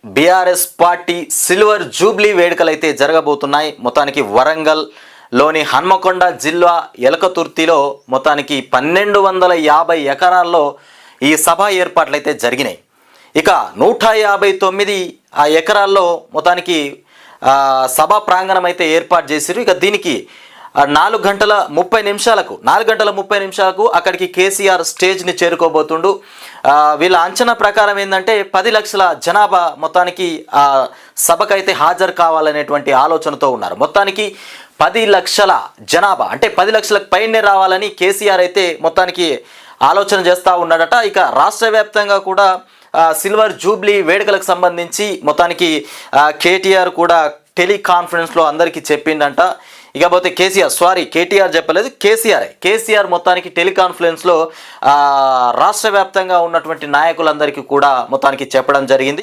BRS party silver Jubilee వేడుకలు అయితే జరగబోతున్నాయి. మొత్తానికి వరంగల్లోని హన్మకొండ జిల్లా ఎలకతుర్తిలో మొత్తానికి 1250 ఎకరాల్లో ఈ సభ ఏర్పాట్లు అయితే జరిగినాయి. ఇక 159 ఎకరాల్లో మొత్తానికి సభా ప్రాంగణం అయితే ఏర్పాటు చేశారు. ఇక దీనికి 4 గంటల 30 నిమిషాలకు అక్కడికి కేసీఆర్ స్టేజ్ని చేరుకోబోతుండు. వీళ్ళ అంచనా ప్రకారం ఏంటంటే 10 లక్షల జనాభా మొత్తానికి సభకైతే హాజరు కావాలనేటువంటి ఆలోచనతో ఉన్నారు. మొత్తానికి 10 లక్షల జనాభా అంటే 10 లక్షలకు పైనే రావాలని కేసీఆర్ అయితే మొత్తానికి ఆలోచన చేస్తూ ఉన్నాడట. ఇక రాష్ట్ర వ్యాప్తంగా కూడా సిల్వర్ జూబ్లీ వేడుకలకు సంబంధించి మొత్తానికి కేటీఆర్ కూడా టెలికాన్ఫరెన్స్లో అందరికీ చెప్పిండంట. ఇకపోతే కేటీఆర్ చెప్పలేదు, కేసీఆర్ మొత్తానికి టెలికాన్ఫరెన్స్లో రాష్ట్ర వ్యాప్తంగా ఉన్నటువంటి నాయకులందరికీ కూడా మొత్తానికి చెప్పడం జరిగింది.